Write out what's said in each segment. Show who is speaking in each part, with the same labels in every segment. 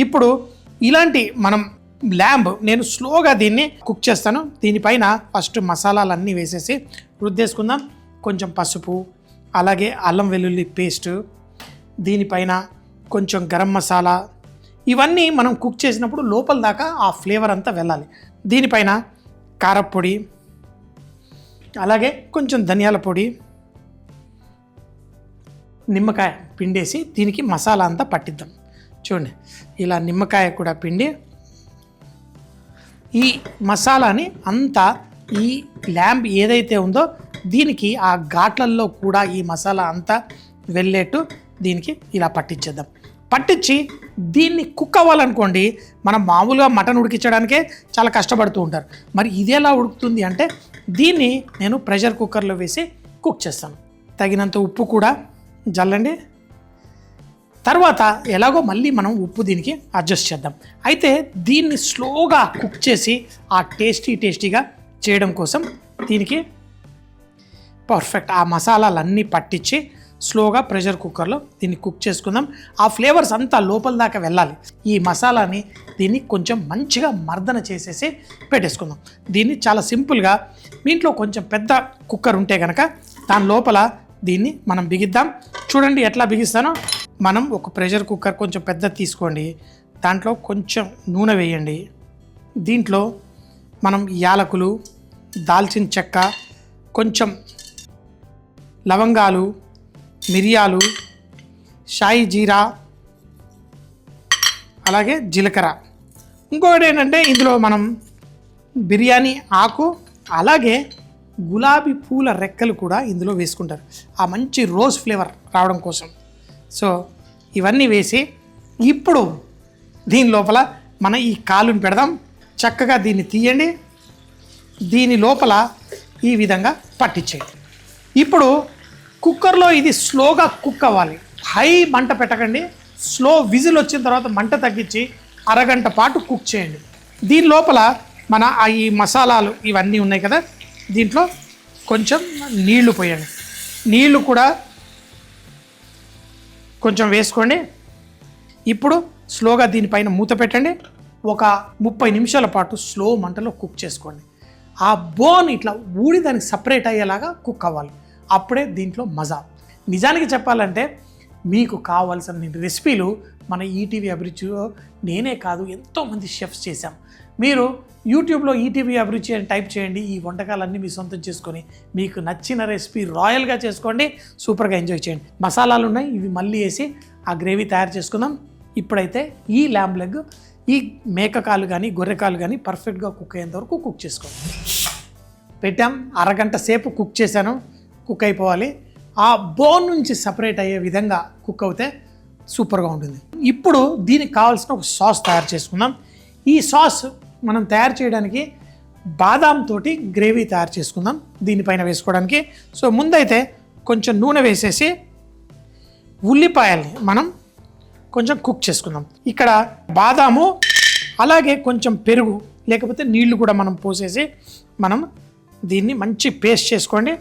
Speaker 1: ఇప్పుడు ఇలాంటి మనం ల్యాంబ్ నేను స్లోగా దీన్ని కుక్ చేస్తాను. దీనిపైన ఫస్ట్ మసాలాలన్నీ వేసేసి రుద్దేసుకుందాం. కొంచెం పసుపు, అలాగే అల్లం వెల్లుల్లి పేస్టు, దీనిపైన కొంచెం గరం మసాలా, ఇవన్నీ మనం కుక్ చేసినప్పుడు లోపల దాకా ఆ ఫ్లేవర్ అంతా వెళ్ళాలి. దీనిపైన కారప్పొడి, అలాగే కొంచెం ధనియాల పొడి, నిమ్మకాయ పిండేసి దీనికి మసాలా అంతా పట్టిద్దాం. చూడండి, ఇలా నిమ్మకాయ కూడా పిండి ఈ మసాలాని అంతా ఈ ల్యాంబ్ ఏదైతే ఉందో దీనికి ఆ ఘాట్లల్లో కూడా ఈ మసాలా అంతా వెళ్ళేట్టు దీనికి ఇలా పట్టించేద్దాం. పట్టించి దీన్ని కుక్ అవ్వాలనుకోండి, మనం మామూలుగా మటన్ ఉడికించడానికే చాలా కష్టపడుతూ ఉంటారు. మరి ఇది ఎలా ఉడుకుతుంది అంటే దీన్ని నేను ప్రెషర్ కుక్కర్లో వేసి కుక్ చేస్తాను. తగినంత ఉప్పు కూడా జల్లండి. తర్వాత ఎలాగో మళ్ళీ మనం ఉప్పు దీనికి అడ్జస్ట్ చేద్దాం. అయితే దీన్ని స్లోగా కుక్ చేసి ఆ టేస్టీగా చేయడం కోసం దీనికి పర్ఫెక్ట్ ఆ మసాలాలన్నీ పట్టించి స్లోగా ప్రెషర్ కుక్కర్లో దీన్ని కుక్ చేసుకుందాం. ఆ ఫ్లేవర్స్ అంతా లోపల దాకా వెళ్ళాలి. ఈ మసాలాని దీన్ని కొంచెం మంచిగా మర్దన చేసేసి పెట్టేసుకుందాం. దీన్ని చాలా సింపుల్గా మీ ఇంట్లో కొంచెం పెద్ద కుక్కర్ ఉంటే కనుక దాని లోపల దీన్ని మనం బిగిద్దాం. చూడండి ఎట్లా బిగిస్తానో. మనం ఒక ప్రెషర్ కుక్కర్ కొంచెం పెద్దది తీసుకోండి. దాంట్లో కొంచెం నూనె వేయండి. దీంట్లో మనం యాలకులు, దాల్చిన చెక్క, కొంచెం లవంగాలు, మిరియాలు, షాయి జీరా, అలాగే జీలకర్ర. ఇంకొకటి ఏంటంటే ఇందులో మనం బిర్యానీ ఆకు, అలాగే గులాబీ పూల రెక్కలు కూడా ఇందులో వేసుకుంటారు ఆ మంచి రోజ్ ఫ్లేవర్ రావడం కోసం. సో ఇవన్నీ వేసి ఇప్పుడు దీని లోపల మన ఈ కాలుని పెడదాం. చక్కగా దీన్ని తీయండి. దీని లోపల ఈ విధంగా పట్టించేయండి. ఇప్పుడు కుక్కర్లో ఇది స్లోగా కుక్ అవ్వాలి. హై మంట పెట్టకండి. స్లో విజిల్ వచ్చిన తర్వాత మంట తగ్గించి అరగంట పాటు కుక్ చేయండి. దీని లోపల మన ఈ మసాలాలు ఇవన్నీ ఉన్నాయి కదా, దీంట్లో కొంచెం నీళ్లు పోయండి. నీళ్లు కూడా కొంచెం వేసుకోండి. ఇప్పుడు స్లోగా దీనిపైన మూత పెట్టండి. ఒక 30 నిమిషాల పాటు స్లో మంటలో కుక్ చేసుకోండి. ఆ బోన్ ఇట్లా ఊడి దానికి సపరేట్ అయ్యేలాగా కుక్ అవ్వాలి. అప్పుడే దీంట్లో మజా. నిజానికి చెప్పాలంటే మీకు కావాల్సిన రెసిపీలు మన ఈటీవీ అభిరుచిలో నేనే కాదు ఎంతోమంది షెఫ్స్ చేశాం. మీరు యూట్యూబ్లో ఈటీవీ అభిరుచి అని టైప్ చేయండి. ఈ వంటకాలన్నీ మీ సొంతం చేసుకొని మీకు నచ్చిన రెసిపీ రాయల్గా చేసుకోండి. సూపర్గా ఎంజాయ్ చేయండి. మసాలాలు ఉన్నాయి, ఇవి మళ్ళీ వేసి ఆ గ్రేవీ తయారు చేసుకుందాం. ఇప్పుడైతే ఈ ల్యాంబ్ లెగ్, ఈ మేకకాలు కానీ గొర్రెకాలు కానీ పర్ఫెక్ట్గా కుక్ అయ్యేంత వరకు కుక్ చేసుకోండి. పెట్టాం, అరగంట సేపు కుక్ చేశాను. కుక్ అయిపోవాలి. ఆ బోన్ నుంచి సపరేట్ అయ్యే విధంగా కుక్ అవుతే సూపర్గా ఉంటుంది. ఇప్పుడు దీనికి కావాల్సిన ఒక సాస్ తయారు చేసుకుందాం. ఈ సాస్ మనం తయారు చేయడానికి బాదాం తోటి గ్రేవీ తయారు చేసుకుందాం దీనిపైన వేసుకోవడానికి. సో ముందైతే కొంచెం నూనె వేసేసి ఉల్లిపాయల్ని మనం కొంచెం కుక్ చేసుకుందాం. ఇక్కడ బాదాము, అలాగే కొంచెం పెరుగు లేకపోతే నీళ్లు కూడా మనం పోసేసి మనం దీన్ని మంచి పేస్ట్ చేసుకోండి.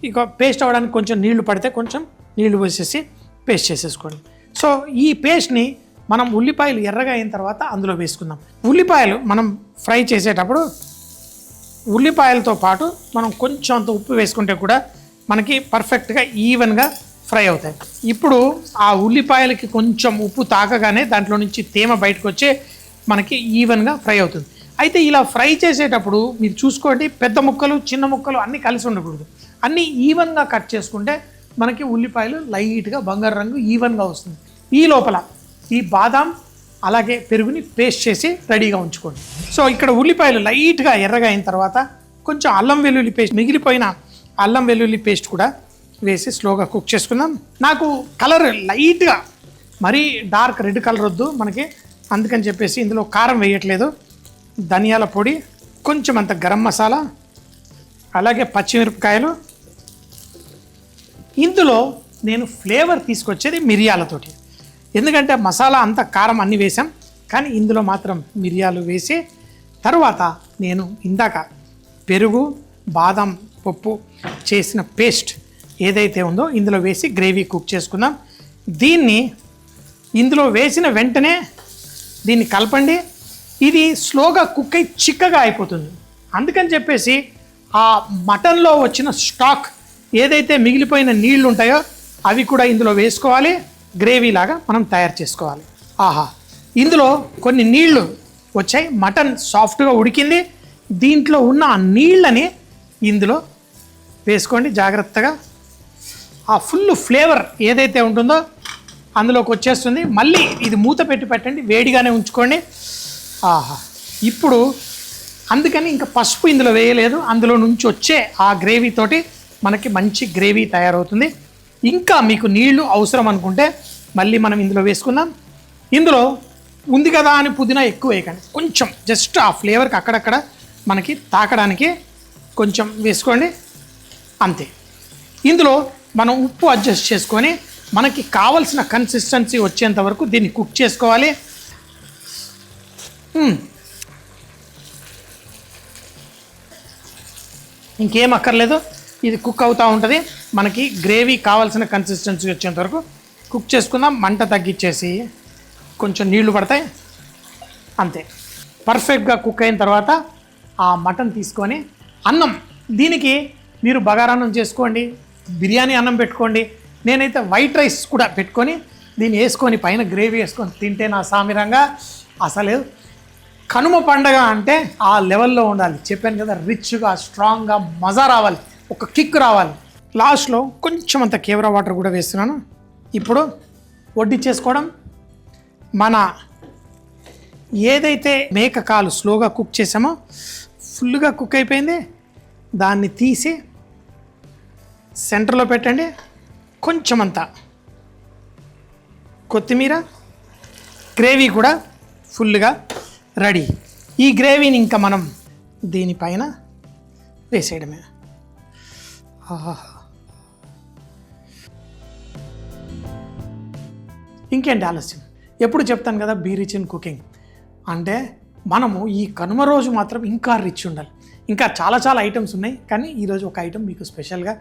Speaker 1: ఇక పేస్ట్ అవ్వడానికి కొంచెం నీళ్లు పడితే కొంచెం నీళ్లు పోసేసి పేస్ట్ చేసేసుకోండి. సో ఈ పేస్ట్ని మనం ఉల్లిపాయలు ఎర్రగా అయిన తర్వాత అందులో వేసుకుందాం. ఉల్లిపాయలు మనం ఫ్రై చేసేటప్పుడు ఉల్లిపాయలతో పాటు మనం కొంచెం అంత ఉప్పు వేసుకుంటే కూడా మనకి పర్ఫెక్ట్గా ఈవెన్గా ఫ్రై అవుతాయి. ఇప్పుడు ఆ ఉల్లిపాయలకి కొంచెం ఉప్పు తాకగానే దాంట్లో నుంచి తేమ బయటకు వచ్చి మనకి ఈవెన్గా ఫ్రై అవుతుంది. అయితే ఇలా ఫ్రై చేసేటప్పుడు మీరు చూసుకోండి, పెద్ద ముక్కలు చిన్న ముక్కలు అన్నీ కలిసి ఉండకూడదు. అన్నీ ఈవెన్గా కట్ చేసుకుంటే మనకి ఉల్లిపాయలు లైట్గా బంగారు రంగు ఈవెన్గా వస్తుంది. ఈ లోపల ఈ బాదాం అలాగే పెరుగుని పేస్ట్ చేసి రెడీగా ఉంచుకోండి. సో ఇక్కడ ఉల్లిపాయలు లైట్గా ఎర్రగా అయిన తర్వాత కొంచెం అల్లం వెల్లుల్లి పేస్ట్, మిగిలిపోయిన అల్లం వెల్లుల్లి పేస్ట్ కూడా వేసి స్లోగా కుక్ చేసుకుందాం. నాకు కలర్ లైట్గా మరీ డార్క్ రెడ్ కలర్ వద్దు మనకి, అందుకని చెప్పేసి ఇందులో కారం వేయట్లేదు. ధనియాల పొడి, కొంచెం అంత గరం మసాలా, అలాగే పచ్చిమిరపకాయలు. ఇందులో నేను ఫ్లేవర్ తీసుకొచ్చేది మిరియాలతోటి, ఎందుకంటే మసాలా అంతా కారం అన్నీ వేసాం, కానీ ఇందులో మాత్రం మిరియాలు వేసి తర్వాత నేను ఇందాక పెరుగు బాదం పప్పు చేసిన పేస్ట్ ఏదైతే ఉందో ఇందులో వేసి గ్రేవీ కుక్ చేసుకుందాం. దీన్ని ఇందులో వేసిన వెంటనే దీన్ని కలపండి. ఇది స్లోగా కుక్ అయి చిక్కగా అయిపోతుంది. అందుకని చెప్పేసి ఆ మటన్లో వచ్చిన స్టాక్ ఏదైతే మిగిలిపోయిన నీళ్లు ఉంటాయో అవి కూడా ఇందులో వేసుకోవాలి. గ్రేవీ లాగా మనం తయారు చేసుకోవాలి. ఆహా, ఇందులో కొన్ని నీళ్లు వచ్చాయి. మటన్ సాఫ్ట్గా ఉడికింది. దీంట్లో ఉన్న ఆ నీళ్ళని ఇందులో వేసుకోండి జాగ్రత్తగా. ఆ ఫుల్ ఫ్లేవర్ ఏదైతే ఉంటుందో అందులోకి వచ్చేస్తుంది. మళ్ళీ ఇది మూత పెట్టి పెట్టండి, వేడిగానే ఉంచుకోండి. ఆహా, ఇప్పుడు అందుకని ఇంకా పసుపు ఇందులో వేయలేదు. అందులో నుంచి వచ్చే ఆ గ్రేవీతోటి మనకి మంచి గ్రేవీ తయారవుతుంది. ఇంకా మీకు నీళ్లు అవసరం అనుకుంటే మళ్ళీ మనం ఇందులో వేసుకుందాం. ఇందులో ఉంది కదా అని పుదీనా ఎక్కువ వేయకండి, కొంచెం జస్ట్ ఆ ఫ్లేవర్కి అక్కడక్కడ మనకి తాకడానికి కొంచెం వేసుకోండి, అంతే. ఇందులో మనం ఉప్పు అడ్జస్ట్ చేసుకొని మనకి కావలసిన కన్సిస్టెన్సీ వచ్చేంత వరకు దీన్ని కుక్ చేసుకోవాలి. ఇంకేం అక్కర్లేదు, ఇది కుక్ అవుతూ ఉంటుంది. మనకి గ్రేవీ కావాల్సిన కన్సిస్టెన్సీ వచ్చేంత వరకు కుక్ చేసుకుందాం. మంట తగ్గించేసి కొంచెం నీళ్లు పడతాయి, అంతే. పర్ఫెక్ట్గా కుక్ అయిన తర్వాత ఆ మటన్ తీసుకొని అన్నం, దీనికి మీరు బగారన్నం చేసుకోండి, బిర్యానీ అన్నం పెట్టుకోండి. నేనైతే వైట్ రైస్ కూడా పెట్టుకొని దీన్ని వేసుకొని పైన గ్రేవీ వేసుకొని తింటే నా సామిరంగా అసలు కనుమ పండగ అంటే ఆ లెవెల్లో ఉండాలి. చెప్పాను కదా, రిచ్గా స్ట్రాంగ్గా మజా రావాలి, ఒక కిక్ రావాలి. లాస్ట్లో కొంచెం అంత కేవరా వాటర్ కూడా వేస్తున్నాను. ఇప్పుడు వడ్డించేసుకోవడం. మన ఏదైతే మేక కాలు స్లోగా కుక్ చేసామో ఫుల్గా కుక్ అయిపోయింది. దాన్ని తీసి సెంటర్లో పెట్టండి. కొంచెం అంత కొత్తిమీర, గ్రేవీ కూడా ఫుల్గా రెడీ. ఈ గ్రేవీని ఇంకా మనం దీనిపైన వేసేయడమే. ఇంకేంటి ఆలస్యం, ఎప్పుడు చెప్తాను కదా, బీ రిచ్ ఇన్ కుకింగ్ అంటే మనము ఈ కనుమ రోజు మాత్రం ఇంకా రిచ్ ఉండాలి. ఇంకా చాలా చాలా ఐటమ్స్ ఉన్నాయి, కానీ ఈరోజు ఒక ఐటమ్ మీకు స్పెషల్గా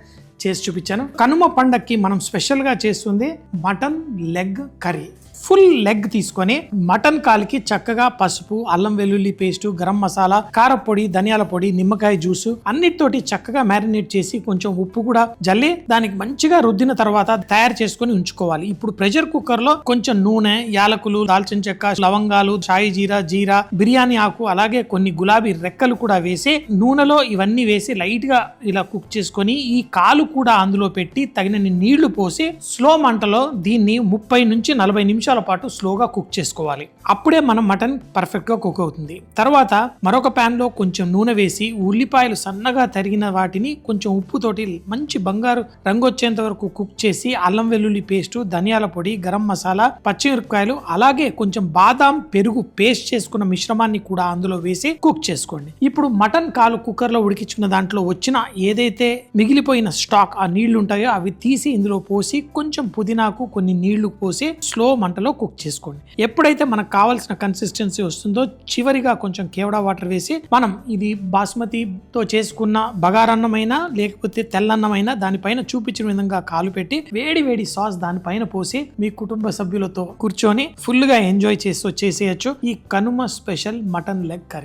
Speaker 1: చేసి చూపించాను. కనుమ పండక్కి మనం స్పెషల్గా చేస్తుంది mutton leg curry. Full leg తీసుకొని మటన్ కాలికి చక్కగా పసుపు, అల్లం వెల్లుల్లి పేస్టు, గరం మసాలా, కారపొడి, ధనియాల పొడి, నిమ్మకాయ జ్యూసు అన్నిటితోటి చక్కగా మ్యారినేట్ చేసి కొంచెం ఉప్పు కూడా జల్లి దానికి మంచిగా రుద్దిన తర్వాత తయారు చేసుకొని ఉంచుకోవాలి. ఇప్పుడు ప్రెషర్ కుక్కర్ లో కొంచెం నూనె, యాలకులు, దాల్చిన చెక్క, లవంగాలు, షాయి జీరా, బిర్యానీ ఆకు, అలాగే కొన్ని గులాబీ రెక్కలు కూడా వేసి నూనెలో ఇవన్నీ వేసి లైట్ గా ఇలా కుక్ చేసుకొని ఈ కాలు కూడా అందులో పెట్టి తగినన్ని నీళ్లు పోసి స్లో మంటలో దీన్ని 30 నుంచి 40 నిమిషాల పాటు స్లోగా కుక్ చేసుకోవాలి. అప్పుడే మన మటన్ పర్ఫెక్ట్ గా కుక్ అవుతుంది. తర్వాత మరొక ప్యాన్ లో కొంచెం నూనె వేసి ఉల్లిపాయలు సన్నగా తరిగిన వాటిని కొంచెం ఉప్పుతోటి మంచి బంగారు రంగు వచ్చేంత వరకు కుక్ చేసి అల్లం వెల్లుల్లి పేస్టు, ధనియాల పొడి, గరం మసాలా, పచ్చిమిరపకాయలు, అలాగే కొంచెం బాదాం, పెరుగు పేస్ట్ చేసుకున్న మిశ్రమాన్ని కూడా అందులో వేసి కుక్ చేసుకోండి. ఇప్పుడు మటన్ కాలు కుక్కర్ లో ఉడికించుకున్న దాంట్లో వచ్చిన ఏదైతే మిగిలిపోయిన స్టాక్ ఆ నీళ్లు ఉంటాయో అవి తీసి ఇందులో పోసి కొంచెం పుదీనాకు కొన్ని నీళ్లు పోసి స్లో మంటలో కుక్ చేసుకోండి. ఎప్పుడైతే మనకు కావాల్సిన కన్సిస్టెన్సీ వస్తుందో చివరిగా కొంచెం కేవడా వాటర్ వేసి మనం ఇది బాస్మతితో చేసుకున్న బగారన్నమైనా లేకపోతే తెల్లన్నమైనా దానిపైన చూపించిన విధంగా కాలు పెట్టి వేడి సాస్ దానిపైన పోసి మీ కుటుంబ సభ్యులతో కూర్చొని ఫుల్ గా ఎంజాయ్ చేసేయచ్చు ఈ Kanuma special mutton leg curry.